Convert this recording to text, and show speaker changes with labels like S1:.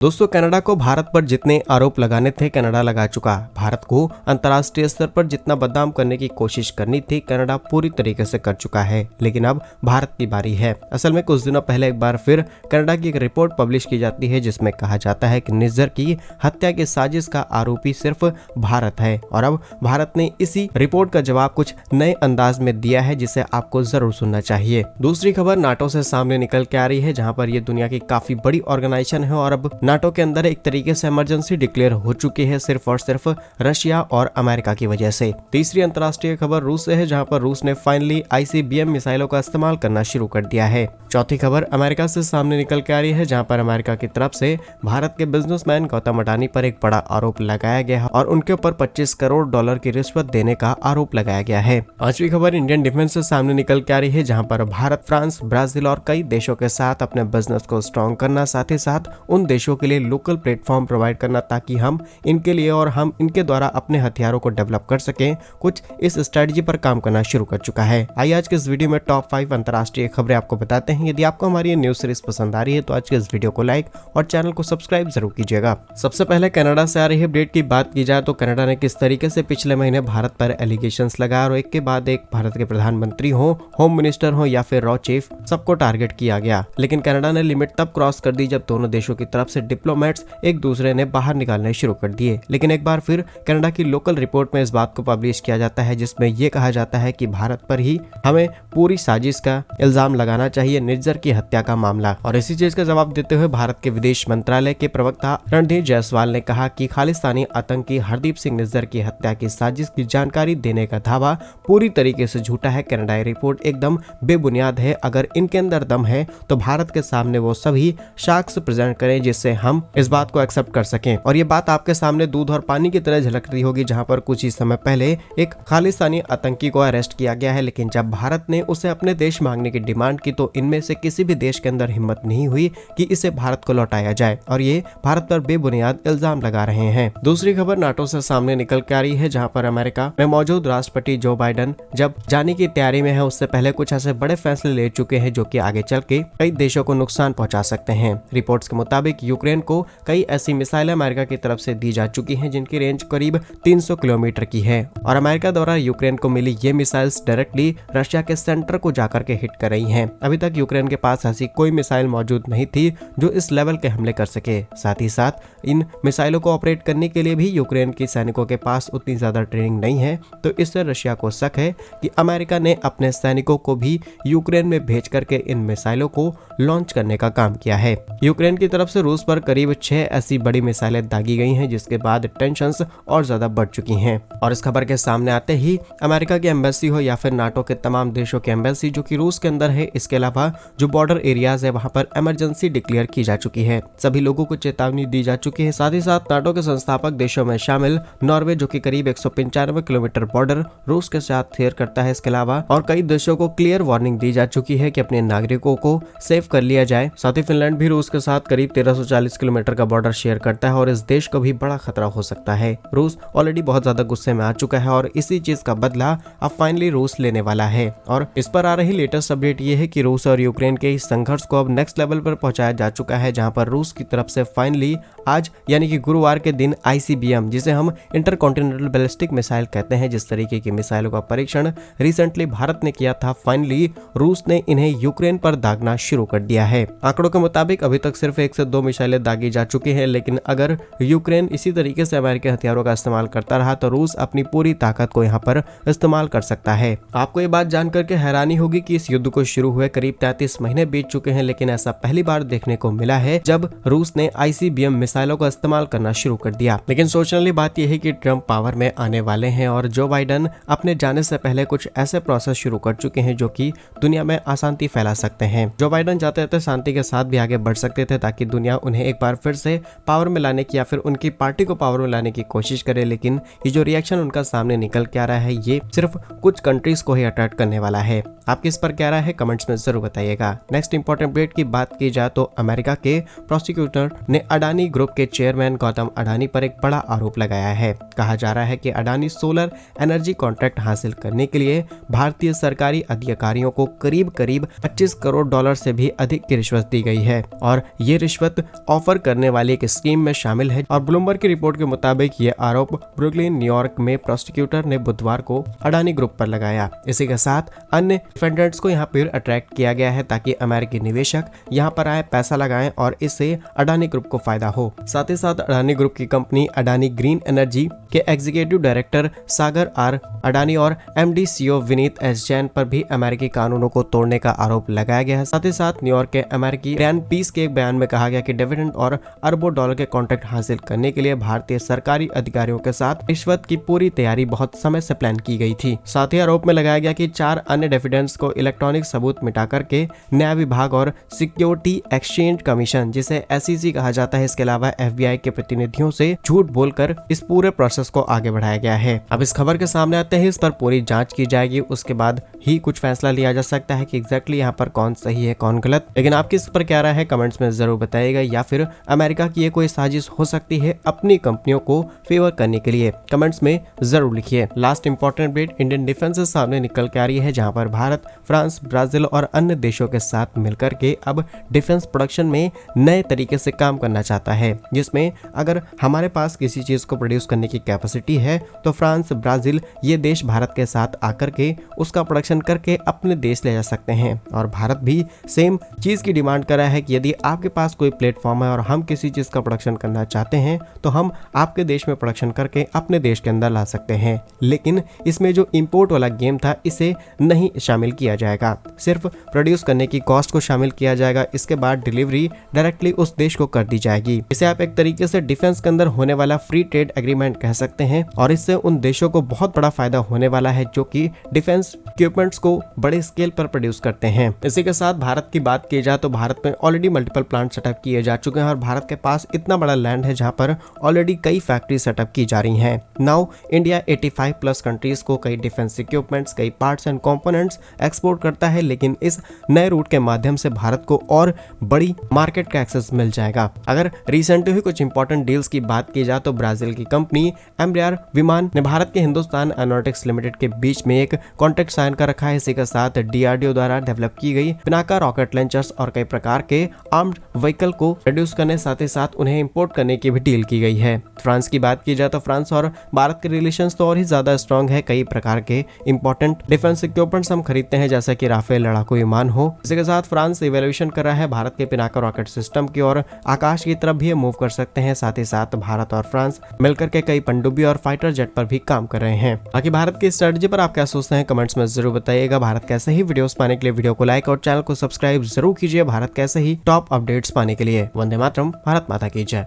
S1: दोस्तों, कनाडा को भारत पर जितने आरोप लगाने थे कनाडा लगा चुका। भारत को अंतर्राष्ट्रीय स्तर पर जितना बदनाम करने की कोशिश करनी थी कनाडा पूरी तरीके से कर चुका है, लेकिन अब भारत की बारी है। असल में कुछ दिनों पहले एक बार फिर कनाडा की एक रिपोर्ट पब्लिश की जाती है जिसमें कहा जाता है कि निज्जर की हत्या की साजिश का आरोपी सिर्फ भारत है। और अब भारत ने इसी रिपोर्ट का जवाब कुछ नए अंदाज में दिया है जिसे आपको जरूर सुनना चाहिए। दूसरी खबर नाटो से सामने निकल के आ रही है, जहां पर ये दुनिया की काफी बड़ी ऑर्गेनाइजेशन है और अब नाटो के अंदर एक तरीके से इमरजेंसी डिक्लेयर हो चुकी है सिर्फ और सिर्फ रशिया और अमेरिका की वजह से। तीसरी अंतर्राष्ट्रीय खबर रूस से है, जहां पर रूस ने फाइनली ICBM मिसाइलों का इस्तेमाल करना शुरू कर दिया है। चौथी खबर अमेरिका से सामने निकल के आ रही है, जहां पर अमेरिका की तरफ से भारत के बिजनेसमैन गौतम अडानी पर एक बड़ा आरोप लगाया गया है और उनके ऊपर $25 करोड़ की रिश्वत देने का आरोप लगाया गया है। पांचवी खबर इंडियन डिफेंस से सामने निकल के आ रही है, जहां पर भारत, फ्रांस, ब्राजील और कई देशों के साथ अपने बिजनेस को स्ट्रॉन्ग करना, साथ ही साथ उन देशों के लिए लोकल प्लेटफॉर्म प्रोवाइड करना ताकि हम इनके लिए और हम इनके द्वारा अपने हथियारों को डेवलप कर सकें, कुछ इस स्ट्रेटजी पर काम करना शुरू कर चुका है। आइए आज के इस वीडियो में टॉप 5 अंतर्राष्ट्रीय खबरें आपको बताते हैं। यदि आपको हमारी न्यूज सीरीज पसंद आ रही है तो आज के इस वीडियो को लाइक और चैनल को सब्सक्राइब जरूर कीजिएगा। सबसे पहले कनाडा से आ रही अपडेट की बात की जाए तो कनाडा ने किस तरीके से पिछले महीने भारत पर एलिगेशंस लगाया और एक के बाद एक भारत के प्रधानमंत्री हो, होम मिनिस्टर हो या फिर रॉ चीफ, सबको टारगेट किया गया। लेकिन कनाडा ने लिमिट तब क्रॉस कर दी जब दोनों देशों की तरफ से डिप्लोमेट्स एक दूसरे ने बाहर निकालने शुरू कर दिए। लेकिन एक बार फिर कनाडा की लोकल रिपोर्ट में इस बात को पब्लिश किया जाता है जिसमें यह कहा जाता है कि भारत पर ही हमें पूरी साजिश का इल्जाम लगाना चाहिए निज्जर की हत्या का मामला। और इसी चीज का जवाब देते हुए भारत के विदेश मंत्रालय के प्रवक्ता रणधीर जायसवाल ने कहा कि खालिस्तानी आतंकी हरदीप सिंह निज्जर की हत्या की साजिश की जानकारी देने का दावा पूरी तरीके से झूठा है। कनाडाई रिपोर्ट एकदम बेबुनियाद है। अगर इनके अंदर दम है तो भारत के सामने वो सभी साक्ष्य प्रेजेंट करें जिससे हम इस बात को एक्सेप्ट कर सकें। और ये बात आपके सामने दूध और पानी की तरह झलक रही होगी, जहां पर कुछ ही समय पहले एक खालिस्तानी आतंकी को अरेस्ट किया गया है, लेकिन जब भारत ने उसे अपने देश मांगने की डिमांड की तो इनमें से किसी भी देश के अंदर हिम्मत नहीं हुई कि इसे भारत को लौटाया जाए और ये भारत पर बेबुनियाद इल्जाम लगा रहे हैं। दूसरी खबर नाटो से सामने निकल के आ रही है, जहां पर अमेरिका में मौजूद राष्ट्रपति जो बाइडेन जब जाने की तैयारी में है उससे पहले कुछ ऐसे बड़े फैसले ले चुके हैं जो कि आगे चल के कई देशों को नुकसान पहुंचा सकते हैं। रिपोर्ट्स के मुताबिक यूक्रेन को कई ऐसी मिसाइलें अमेरिका की तरफ से दी जा चुकी हैं जिनकी रेंज करीब 300 किलोमीटर की है और अमेरिका द्वारा यूक्रेन को मिली ये मिसाइल्स डायरेक्टली रशिया के सेंटर को जाकर के हिट कर रही हैं। अभी तक यूक्रेन के पास ऐसी कोई मिसाइल मौजूद नहीं थी जो इस लेवल के हमले कर सके। साथ ही साथ इन मिसाइलों को ऑपरेट करने के लिए भी यूक्रेन के सैनिकों के पास उतनी ज्यादा ट्रेनिंग नहीं है, तो इससे रशिया को शक है कि अमेरिका ने अपने सैनिकों को भी यूक्रेन में भेज करके इन मिसाइलों को लॉन्च करने का काम किया है। यूक्रेन की तरफ से रूस पर करीब 6 ऐसी बड़ी मिसाइलें दागी गई हैं जिसके बाद टेंशंस और ज्यादा बढ़ चुकी हैं। और इस खबर के सामने आते ही अमेरिका की एम्बेसी हो या फिर नाटो के तमाम देशों की एम्बेसी जो कि रूस के अंदर है, इसके अलावा जो बॉर्डर एरियाज है वहां पर इमरजेंसी डिक्लेयर की जा चुकी है। सभी लोगों को चेतावनी दी जा चुकी है। साथ ही साथ नाटो के संस्थापक देशों में शामिल नॉर्वे जो कि करीब 195 किलोमीटर बॉर्डर रूस के साथ शेयर करता है, इसके अलावा और कई देशों को क्लियर वार्निंग दी जा चुकी है कि अपने नागरिकों को सेव कर लिया जाए। साथ ही फिनलैंड भी रूस के साथ करीब 1340 किलोमीटर का बॉर्डर शेयर करता है और इस देश को भी बड़ा खतरा हो सकता है। रूस ऑलरेडी बहुत ज्यादा गुस्से में आ चुका है और इसी चीज का बदला अब फाइनली रूस लेने वाला है। और इस पर आ रही लेटेस्ट अपडेट ये है कि रूस और यूक्रेन के इस संघर्ष को अब नेक्स्ट लेवल पर पहुंचाया जा चुका है, जहां पर रूस की तरफ से फाइनली आज यानी कि गुरुवार के दिन ICBM, जिसे हम इंटरकॉन्टिनेंटल बैलिस्टिक मिसाइल कहते हैं, जिस तरीके की मिसाइलों का परीक्षण रिसेंटली भारत ने किया था, फाइनली रूस ने इन्हें यूक्रेन पर दागना शुरू कर दिया है। आंकड़ों के मुताबिक अभी तक सिर्फ 1 से 2 मिसाइलें दागी जा चुकी हैं, लेकिन अगर यूक्रेन इसी तरीके से अमेरिकी हथियारों का इस्तेमाल करता रहा तो रूस अपनी पूरी ताकत को यहाँ पर इस्तेमाल कर सकता है। आपको ये बात जानकर के हैरानी होगी कि इस युद्ध को शुरू हुए करीब 33 महीने बीत चुके हैं, लेकिन ऐसा पहली बार देखने को मिला है जब रूस ने ICBM मिसाइलों का इस्तेमाल करना शुरू कर दिया। लेकिन सोचने वाली बात यह है कि ट्रंप पावर में आने वाले हैं और जो बाइडेन अपने जाने से पहले कुछ ऐसे प्रोसेस शुरू कर चुके हैं जो कि दुनिया में अशांति फैला सकते हैं। जो बाइडेन चाहते थे शांति के साथ भी आगे बढ़ सकते थे ताकि दुनिया उन्हें एक बार फिर से पावर में लाने की या फिर उनकी पार्टी को पावर में लाने की कोशिश करे, लेकिन ये जो रिएक्शन उनका सामने निकल के आ रहा है ये सिर्फ कुछ कंट्रीज को ही अट्रैक्ट करने वाला है। आपकी इस पर क्या राय है कमेंट्स में जरूर बताइएगा। नेक्स्ट इंपॉर्टेंट अपडेट की बात की जाए तो अमेरिका के प्रोसिक्यूटर ने अडानी ग्रुप के चेयरमैन गौतम अडानी पर एक बड़ा आरोप लगाया है। कहा जा रहा है कि अडानी सोलर एनर्जी कॉन्ट्रैक्ट हासिल करने के लिए भारतीय सरकारी अधिकारियों को करीब $25 करोड़ से भी अधिक की रिश्वत दी गई है और ये रिश्वत ऑफर करने वाली एक स्कीम में शामिल है। और ब्लूमबर्ग की रिपोर्ट के मुताबिक ये आरोप ब्रुकलिन न्यूयॉर्क में प्रोसिक्यूटर ने बुधवार को अडानी ग्रुप पर लगाया। इसी के साथ अन्य डिफेंडेंट्स को यहाँ पर अट्रैक्ट किया गया है ताकि अमेरिकी निवेशक यहाँ पर आए, पैसा लगाएं और इससे अडानी ग्रुप को फायदा हो। साथ ही साथ अडानी ग्रुप की कंपनी अडानी ग्रीन एनर्जी के executive director Sagar R Adani और MD CEO Vineet S Jain पर भी अमेरिकी कानूनों को तोड़ने का आरोप लगाया गया है। साथ ही साथ न्यूयॉर्क के अमेरिकी ब्रांड पीस के एक बयान में कहा गया कि डिविडेंड और अरबों डॉलर के कॉन्ट्रैक्ट हासिल करने के लिए भारतीय सरकारी अधिकारियों के साथ रिश्वत की पूरी तैयारी बहुत समय से प्लान की गई थी। साथ ही आरोप में लगाया गया कि 4 अन्य डिविडेंड्स को इलेक्ट्रॉनिक सबूत मिटा करके न्याय विभाग और सिक्योरिटी एक्सचेंज कमीशन, जिसे SEC कहा जाता है, इसके अलावा FBI के प्रतिनिधियों से झूठ बोलकर इस पूरे प्रोसेस को आगे बढ़ाया गया है। अब इस खबर के सामने आते हैं, इस पर पूरी जांच की जाएगी, उसके बाद ही कुछ फैसला लिया जा सकता है कि एग्जैक्टली यहाँ पर कौन सही है कौन गलत। लेकिन आपकी इस पर क्या राय है कमेंट्स में जरूर बताइएगा, या फिर अमेरिका की ये कोई साजिश हो सकती है अपनी कंपनियों को फेवर करने के लिए, कमेंट्स में जरूर लिखिए। Last important update Indian defence से सामने निकल के आ रही है, जहां पर भारत, फ्रांस, ब्राजील और अन्य देशों के साथ मिलकर के अब डिफेंस प्रोडक्शन में नए तरीके से काम करना चाहता है, जिसमें अगर हमारे पास किसी चीज को प्रोड्यूस करने की कैपेसिटी है तो फ्रांस, ब्राजील ये देश भारत के साथ आकर के उसका प्रोडक्शन करके अपने देश ले जा सकते हैं। और भारत भी सेम चीज की डिमांड कर रहा है कि यदि आपके पास कोई प्लेटफॉर्म है और हम किसी चीज का प्रोडक्शन करना चाहते हैं तो हम आपके देश में प्रोडक्शन करके अपने देश के अंदर ला सकते हैं। लेकिन इसमें जो इंपोर्ट वाला गेम था इसे नहीं शामिल किया जाएगा, सिर्फ प्रोड्यूस करने की कॉस्ट को शामिल किया जाएगा। इसके बाद डिलीवरी डायरेक्टली उस देश को कर दी जाएगी। इसे आप एक तरीके से डिफेंस के अंदर होने वाला फ्री ट्रेड एग्रीमेंट कह सकते हैं, और इससे उन देशों को बहुत बड़ा फायदा होने वाला है जो कि डिफेंस इक्विपमेंट्स को बड़े स्केल पर प्रोड्यूस करते हैं। इसी के साथ भारत की बात की जाए तो भारत में ऑलरेडी मल्टीपल प्लांट सेटअप किए जा चुके हैं और भारत के पास इतना बड़ा लैंड है जहां पर ऑलरेडी कई फैक्ट्री सेटअप की जा रही हैं। नाउ इंडिया 85 प्लस कंट्रीज को कई डिफेंस इक्विपमेंट्स, कई पार्ट्स एंड कंपोनेंट्स एक्सपोर्ट करता है, लेकिन इस नए रूट के माध्यम से भारत को और बड़ी मार्केट का एक्सेस मिल जाएगा। अगर रिसेंटली हुई कुछ इंपॉर्टेंट डील्स की बात की जाए तो ब्राजील की कंपनी एम्ब्रियर विमान ने भारत के हिंदुस्तान एरोनॉटिक्स लिमिटेड के बीच में एक कॉन्ट्रैक्ट साइन कर रखा है। इसी के साथ DRDO द्वारा डेवलप की गई पिनाका रॉकेट लॉन्चर्स और कई प्रकार के आर्म्ड व्हीकल को प्रोड्यूस करने, साथ ही साथ उन्हें इंपोर्ट करने की भी डील की गई है। फ्रांस की बात की जाए तो फ्रांस और भारत के रिलेशंस तो और ही ज्यादा स्ट्रॉन्ग है। कई प्रकार के इंपॉर्टेंट डिफेंस इक्विपमेंट्स हम खरीदते हैं, जैसा कि राफेल लड़ाकू विमान हो। इसी के साथ फ्रांस इवैल्यूएशन कर रहा है भारत के पिनाका रॉकेट सिस्टम की, और आकाश की तरफ भी मूव कर सकते हैं। साथ ही साथ भारत और फ्रांस मिलकर के कई पनडुब्बी और फाइटर जेट पर भी काम कर रहे हैं। बाकी भारत की स्ट्रेटजी पर आप क्या सोचते हैं कमेंट्स में जरूर बताइएगा। भारत कैसे ही वीडियोस पाने के लिए वीडियो को लाइक और चैनल को सब्सक्राइब जरूर कीजिए, भारत कैसे ही टॉप अपडेट्स पाने के लिए। वंदे मातरम, भारत माता की जय।